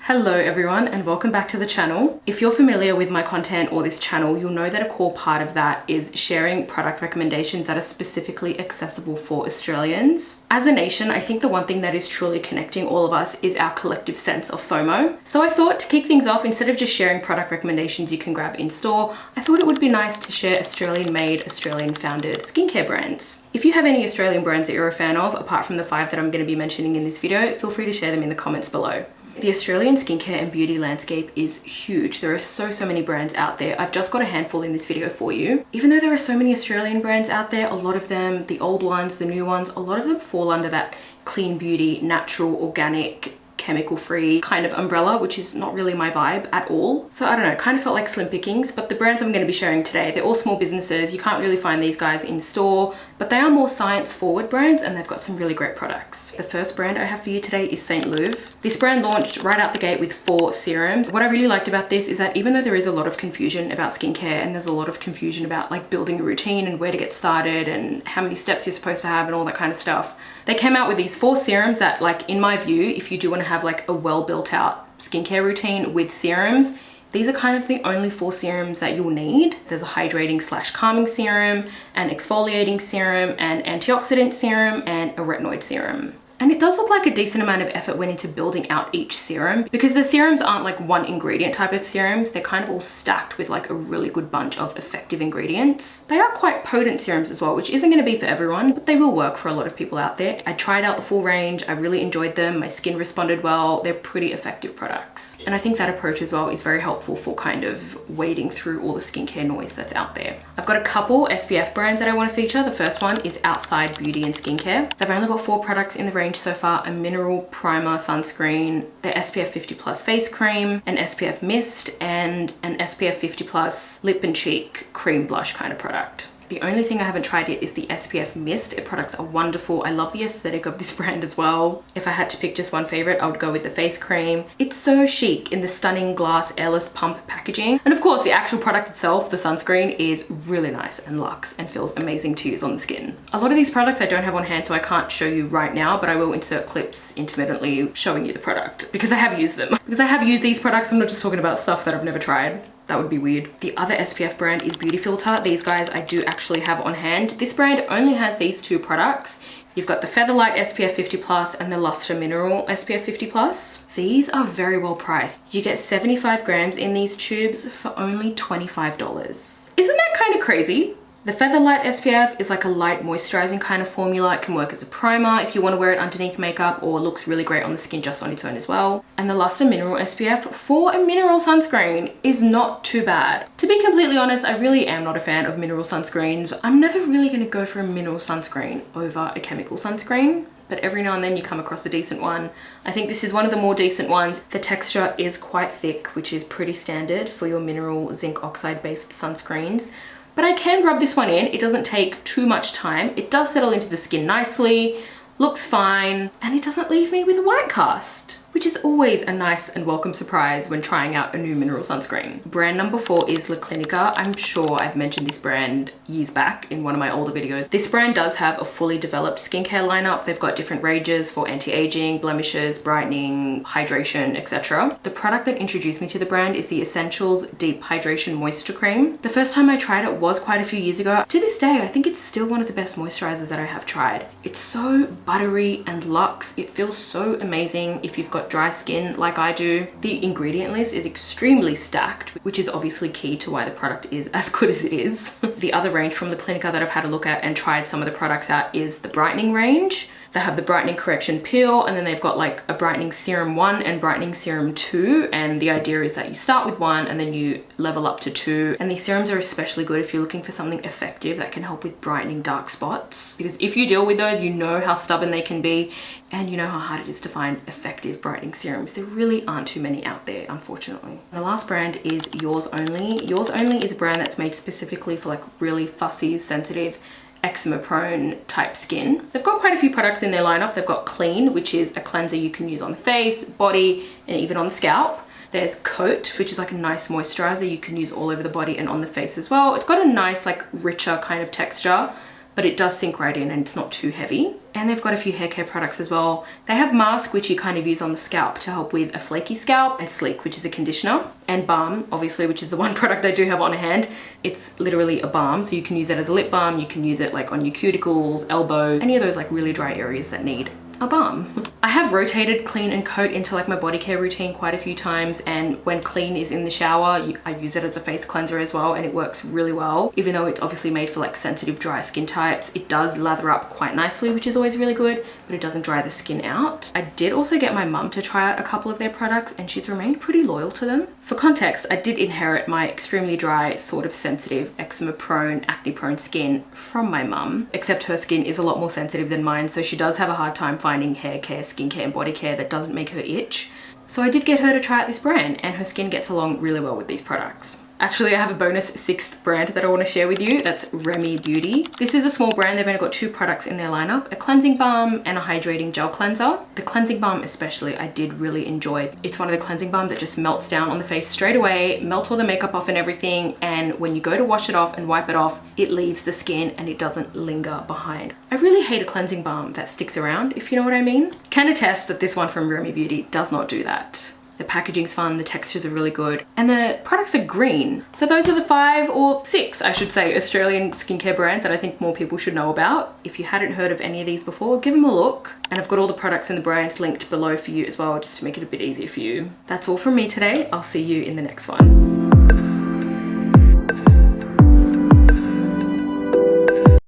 Hello everyone and welcome back to the channel. If you're familiar with my content or this channel, you'll know that a core part of that is sharing product recommendations that are specifically accessible for Australians. As a nation, I think the one thing that is truly connecting all of us is our collective sense of FOMO. So I thought to kick things off, instead of just sharing product recommendations you can grab in store, I thought it would be nice to share Australian-made, Australian-founded skincare brands. If you have any Australian brands that you're a fan of, apart from the 5 that I'm going to be mentioning in this video, feel free to share them in the comments below. The Australian skincare and beauty landscape is huge. There are so many brands out there. I've just got a handful in this video for you. Even though there are so many Australian brands out there, a lot of them, the old ones, the new ones, a lot of them fall under that clean beauty, natural, organic, chemical-free kind of umbrella, which is not really my vibe at all. So I don't know, kind of felt like slim pickings, but the brands I'm going to be sharing today, they're all small businesses. You can't really find these guys in store, but they are more science-forward brands and they've got some really great products. The first brand I have for you today is Louve. This brand launched right out the gate with 4 serums. What I really liked about this is that even though there is a lot of confusion about skincare and there's a lot of confusion about like building a routine and where to get started and how many steps you're supposed to have and all that kind of stuff, they came out with these 4 serums that, like, in my view, if you do want to have like a well built out skincare routine with serums, these are kind of the only 4 serums that you'll need. There's a hydrating / calming serum, an exfoliating serum, an antioxidant serum, and a retinoid serum. And it does look like a decent amount of effort went into building out each serum, because the serums aren't like one ingredient type of serums. They're kind of all stacked with like a really good bunch of effective ingredients. They are quite potent serums as well, which isn't going to be for everyone, but they will work for a lot of people out there. I tried out the full range. I really enjoyed them. My skin responded well. They're pretty effective products. And I think that approach as well is very helpful for kind of wading through all the skincare noise that's out there. I've got a couple SPF brands that I want to feature. The first one is Outside Beauty and Skincare. They've only got 4 products in the range so far: a mineral primer sunscreen, the SPF 50+ face cream, an SPF mist, and an SPF 50+ lip and cheek cream blush kind of product. The only thing I haven't tried yet is the SPF mist. The products are wonderful. I love the aesthetic of this brand as well. If I had to pick just one favorite, I would go with the face cream. It's so chic in the stunning glass airless pump packaging. And of course, the actual product itself, the sunscreen, is really nice and luxe and feels amazing to use on the skin. A lot of these products I don't have on hand, so I can't show you right now, but I will insert clips intermittently showing you the product because I have used them. Because I have used these products, I'm not just talking about stuff that I've never tried. That would be weird. The other SPF brand is Beautifltr. These guys I do actually have on hand. This brand only has these 2 products. You've got the Featherlight SPF 50+ and the Lustre Mineral SPF 50+. These are very well priced. You get 75 grams in these tubes for only $25. Isn't that kind of crazy? The Featherlight SPF is like a light moisturizing kind of formula. It can work as a primer if you want to wear it underneath makeup, or looks really great on the skin just on its own as well. And the Lustre Mineral SPF for a mineral sunscreen is not too bad. To be completely honest, I really am not a fan of mineral sunscreens. I'm never really going to go for a mineral sunscreen over a chemical sunscreen, but every now and then you come across a decent one. I think this is one of the more decent ones. The texture is quite thick, which is pretty standard for your mineral zinc oxide based sunscreens. But I can rub this one in. It doesn't take too much time. It does settle into the skin nicely, looks fine, and it doesn't leave me with a white cast, which is always a nice and welcome surprise when trying out a new mineral sunscreen. Brand number 4 is Clinica. I'm sure I've mentioned this brand years back in one of my older videos. This brand does have a fully developed skincare lineup. They've got different ranges for anti-aging, blemishes, brightening, hydration, etc. The product that introduced me to the brand is the Essentials Deep Hydration Moisture Cream. The first time I tried it was quite a few years ago. To this day, I think it's still one of the best moisturizers that I have tried. It's so buttery and luxe. It feels so amazing if you've got dry skin like I do. The ingredient list is extremely stacked, which is obviously key to why the product is as good as it is. The other range from the Clinica that I've had a look at and tried some of the products out is the brightening range. They have the brightening correction peel, and then they've got like a brightening serum 1 and brightening serum 2. And the idea is that you start with 1 and then you level up to 2. And these serums are especially good if you're looking for something effective that can help with brightening dark spots. Because if you deal with those, you know how stubborn they can be, and you know how hard it is to find effective brightening serums. There really aren't too many out there, unfortunately. The last brand is Yours Only. Yours Only is a brand that's made specifically for like really fussy, sensitive, eczema prone type skin. They've got quite a few products in their lineup. They've got Clean, which is a cleanser you can use on the face, body, and even on the scalp. There's Coat, which is like a nice moisturizer you can use all over the body and on the face as well. It's got a nice like richer kind of texture, but it does sink right in and it's not too heavy. And they've got a few hair care products as well. They have Mask, which you kind of use on the scalp to help with a flaky scalp, and Sleek, which is a conditioner, and Balm, obviously, which is the one product I do have on hand. It's literally a balm, so you can use it as a lip balm, you can use it like on your cuticles, elbows, any of those like really dry areas that need a balm. I have rotated clean and coat into like my body care routine quite a few times, and when clean is in the shower, I use it as a face cleanser as well, and it works really well. Even though it's obviously made for like sensitive dry skin types, it does lather up quite nicely, which is always really good, but it doesn't dry the skin out. I did also get my mum to try out a couple of their products, and she's remained pretty loyal to them. For context, I did inherit my extremely dry, sort of sensitive, eczema prone, acne prone skin from my mum, except her skin is a lot more sensitive than mine, so she does have a hard time finding hair care, skincare and body care that doesn't make her itch. So I did get her to try out this brand, and her skin gets along really well with these products. Actually, I have a bonus 6th brand that I want to share with you. That's Reme Beauty. This is a small brand. They've only got 2 products in their lineup, a cleansing balm and a hydrating gel cleanser. The cleansing balm especially, I did really enjoy. It's one of the cleansing balms that just melts down on the face straight away, melts all the makeup off and everything, and when you go to wash it off and wipe it off, it leaves the skin and it doesn't linger behind. I really hate a cleansing balm that sticks around, if you know what I mean. Can attest that this one from Reme Beauty does not do that. The packaging's fun, the textures are really good, and the products are green. So those are the 5 or 6, I should say, Australian skincare brands that I think more people should know about. If you hadn't heard of any of these before, give them a look. And I've got all the products and the brands linked below for you as well, just to make it a bit easier for you. That's all from me today. I'll see you in the next one.